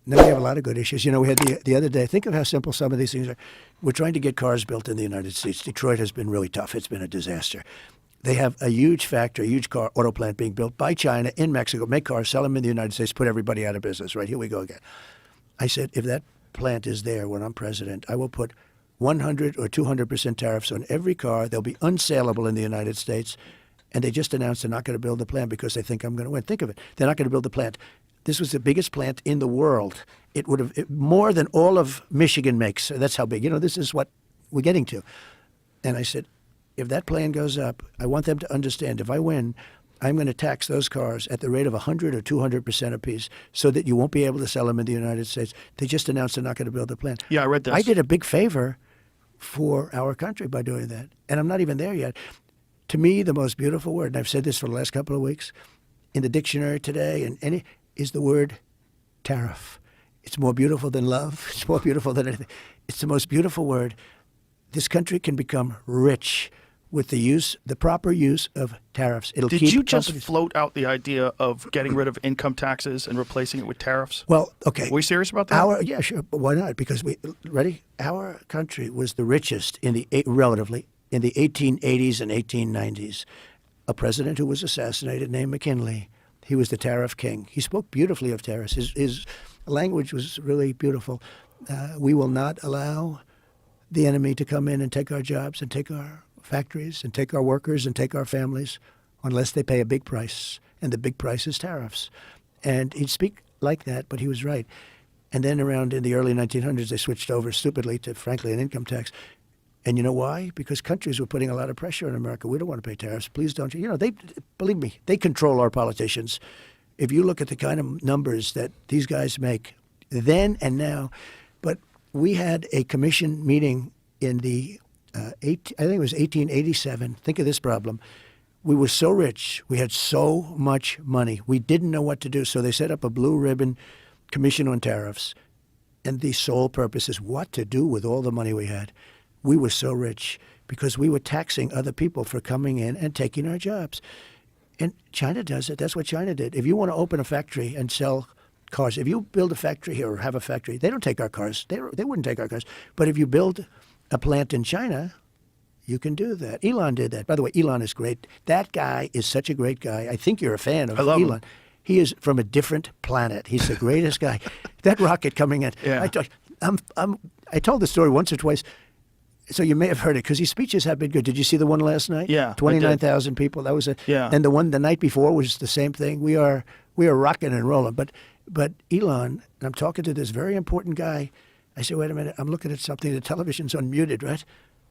No, we have a lot of good issues. You know, we had the other day, think of how simple some of these things are. We're trying to get cars built in the United States. Detroit has been really tough. It's been a disaster. They have a huge factory, a huge car auto plant being built by China in Mexico, make cars, sell them in the United States, put everybody out of business. Right, here we go again. I said, if that plant is there when I'm president, I will put 100 or 200% tariffs on every car. They'll be unsaleable in the United States. And they just announced they're not going to build the plant because they think I'm going to win. Think of it. They're not going to build the plant. This was the biggest plant in the world. It would have more than all of Michigan makes. That's how big. You know, this is what we're getting to. And I said, if that plan goes up, I want them to understand if I win, I'm going to tax those cars at the rate of 100 or 200% apiece so that you won't be able to sell them in the United States. They just announced they're not going to build the plant. Yeah, I read this. I did a big favor for our country by doing that. And I'm not even there yet. To me, the most beautiful word, and I've said this for the last couple of weeks, in the dictionary today, is the word tariff. It's more beautiful than love. It's more beautiful than anything. It's the most beautiful word. This country can become rich with the proper use of tariffs. It'll Did keep you just companies. float out the idea of getting rid of income taxes and replacing it with tariffs? Well, okay. Were you serious about that? Yeah, sure. But why not? Because our country was the richest relatively in the 1880s and 1890s. A president who was assassinated named McKinley. He was the tariff king. He spoke beautifully of tariffs. His language was really beautiful. We will not allow the enemy to come in and take our jobs and take our factories and take our workers and take our families unless they pay a big price. And the big price is tariffs. And he'd speak like that, but he was right. And then around in the early 1900s, they switched over stupidly to, frankly, an income tax. And you know why? Because countries were putting a lot of pressure on America. We don't want to pay tariffs. Please don't. You know, believe me, they control our politicians. If you look at the kind of numbers that these guys make then and now. But we had a commission meeting in I think it was 1887. Think of this problem. We were so rich. We had so much money. We didn't know what to do. So they set up a blue ribbon commission on tariffs. And the sole purpose is what to do with all the money we had. We were so rich because we were taxing other people for coming in and taking our jobs. And China does it. That's what China did. If you want to open a factory and sell cars, if you build a factory here or have a factory, they don't take our cars. They wouldn't take our cars. But if you build a plant in China, you can do that. Elon did that. By the way, Elon is great. That guy is such a great guy. I think you're a fan of love Elon. him. He is from a different planet. He's the greatest guy. That rocket coming in. Yeah. I told the story once or twice. So you may have heard it because his speeches have been good. Did you see the one last night? Yeah, I did. 29,000 people. That was it. Yeah. And the one the night before was the same thing. We are rocking and rolling. But Elon, and I'm talking to this very important guy. I said, wait a minute. I'm looking at something. The television's unmuted, right?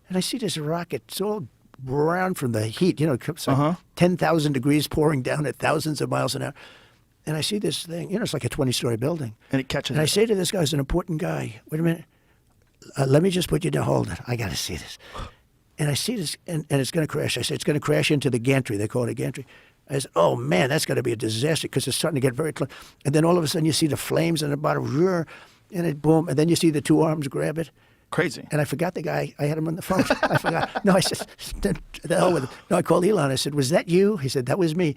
And I see this rocket. It's all brown from the heat. You know, it's like 10,000 degrees pouring down at thousands of miles an hour. And I see this thing. You know, it's like a 20-story building. And it catches And I it. say to this guy, who's an important guy, wait a minute. Let me just put you down. Hold it. I got to see this. And I see this, and it's going to crash. I said, it's going to crash into the gantry. They call it a gantry. I said, oh, man, that's going to be a disaster because it's starting to get very close. And then all of a sudden you see the flames on the bottom, and it boom. And then you see the two arms grab it. Crazy. And I forgot the guy. I had him on the phone. I forgot. No, I said, the hell with it. No, I called Elon. I said, was that you? He said, that was me.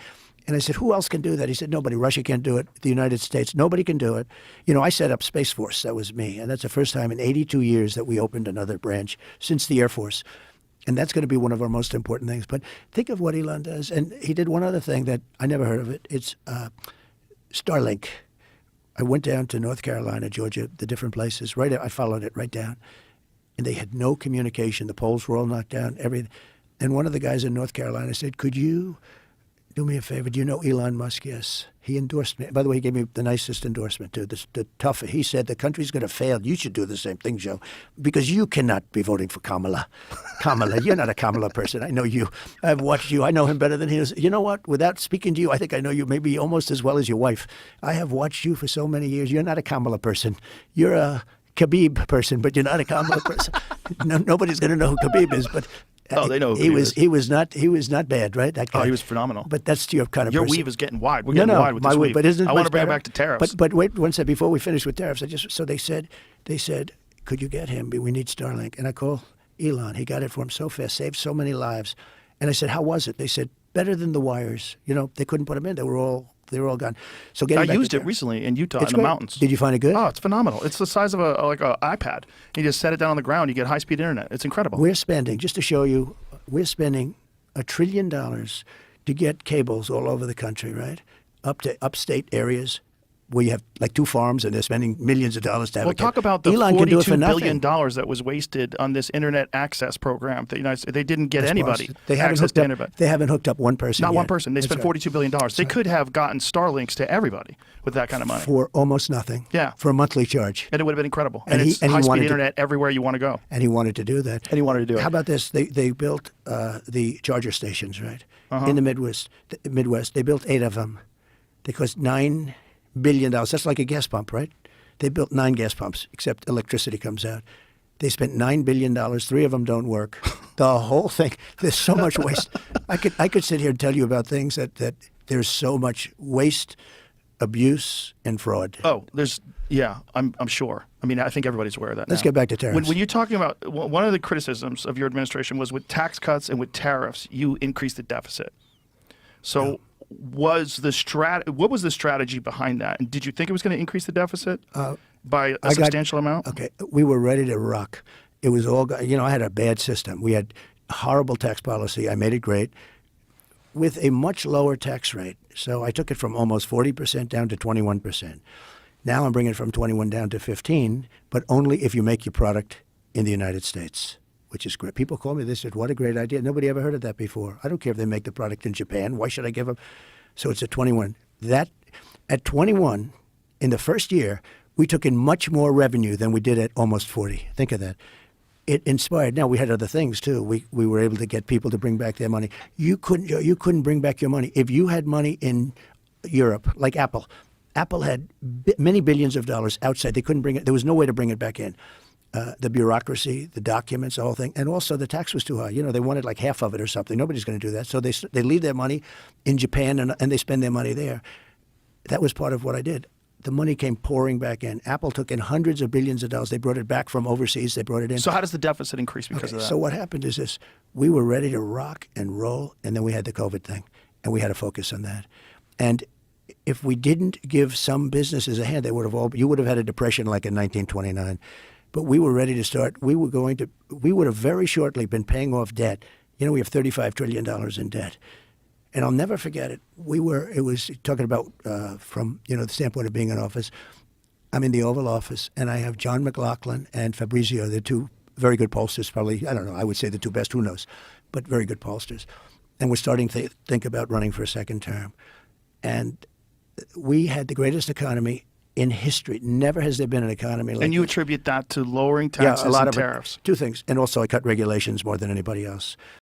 And I said, who else can do that? He said, nobody. Russia can't do it. The United States, nobody can do it. You know, I set up Space Force. That was me. And that's the first time in 82 years that we opened another branch since the Air Force. And that's going to be one of our most important things. But think of what Elon does. And he did one other thing that I never heard of it. It's Starlink. I went down to North Carolina, Georgia, the different places. I followed it right down. And they had no communication. The poles were all knocked down, everything. And one of the guys in North Carolina said, could you do me a favor? Do you know Elon Musk? Yes. He endorsed me. By the way, he gave me the nicest endorsement, too. The tougher. He said, the country's going to fail. You should do the same thing, Joe, because you cannot be voting for Kamala. Kamala, you're not a Kamala person. I know you. I've watched you. I know him better than he is. You know what? Without speaking to you, I think I know you maybe almost as well as your wife. I have watched you for so many years. You're not a Kamala person. You're a Khabib person, but you're not a Kamala person. Nobody's going to know who Khabib is, but they know who he was not bad, right? That guy. Oh, he was phenomenal. But that's your kind of Your person. weave is getting wide. We're getting wide with this weave. But isn't it I want much to bring it better? back to tariffs. But wait one second before we finish with tariffs. So they said, could you get him? We need Starlink. And I called Elon. He got it for him so fast, saved so many lives. And I said, how was it? They said, better than the wires. You know, they couldn't put them in. They were all They're all gone. So getting I back to used it tariffs. recently in Utah It's in the great. mountains. Did you find it good? Oh, it's phenomenal. It's the size of a iPad. You just set it down on the ground. You get high-speed internet. It's incredible. We're spending, just to show you, we're spending $1 trillion to get cables all over the country, right? Up to upstate areas where you have like 2 farms and they're spending millions of dollars to have Well, a cable. talk about the Elon can do it for $42 nothing. billion that was wasted on this internet access program. They didn't get That's anybody false. They haven't access hooked to up. internet. They haven't hooked up one person. Not one yet. person. They That's spent right. $42 billion. They could have gotten Starlinks to everybody with that kind of money. For almost nothing. Yeah. For a monthly charge. And it would have been incredible. And And, he- it's and he high-speed wanted to- internet everywhere you want to go. And he wanted to do that. And he wanted to do it. How about this? They built the charger stations, right? Uh-huh. In the Midwest. They built 8 of them. They cost $9 billion. That's like a gas pump, right? They built 9 gas pumps, except electricity comes out. They spent $9 billion. 3 of them don't work. The whole thing. There's so much waste. I could sit here and tell you about things that there's so much waste, abuse, and fraud. Oh, I'm sure. I mean, I think everybody's aware of that Let's now. get back to tariffs. When you're talking about, one of the criticisms of your administration was with tax cuts and with tariffs, you increased the deficit. So what was the strategy behind that? And did you think it was going to increase the deficit by a substantial amount? Okay, we were ready to rock. It was all, I had a bad system. We had horrible tax policy. I made it great with a much lower tax rate. So I took it from almost 40% down to 21%. Now I'm bringing it from 21 down to 15, but only if you make your product in the United States, which is great. People call me, they said, what a great idea. Nobody ever heard of that before. I don't care if they make the product in Japan. Why should I give them? So it's at 21. At 21, in the first year, we took in much more revenue than we did at almost 40. Think of that. It inspired. Now, we had other things, too. We were able to get people to bring back their money. You couldn't bring back your money. If you had money in Europe, like Apple had many billions of dollars outside. They couldn't bring it. There was no way to bring it back in. The bureaucracy, the documents, the whole thing. And also the tax was too high. They wanted like half of it or something. Nobody's going to do that. So they leave their money in Japan and they spend their money there. That was part of what I did. The money came pouring back in. Apple took in hundreds of billions of dollars. They brought it back from overseas. They brought it in. So how does the deficit increase because of that? So what happened is this. We were ready to rock and roll, and then we had the COVID thing, and we had to focus on that. And if we didn't give some businesses a hand, you would have had a depression like in 1929. But we were ready to start. We would have very shortly been paying off debt. We have $35 trillion in debt. And I'll never forget it. It was talking about from, the standpoint of being in office. I'm in the Oval Office, and I have John McLaughlin and Fabrizio. They're 2 very good pollsters, probably, I don't know, I would say the 2 best, who knows, but very good pollsters. And we're starting to think about running for a second term. And we had the greatest economy in history. Never has there been an economy like And you this. attribute that to lowering taxes a lot and of tariffs. 2 things. And also I cut regulations more than anybody else.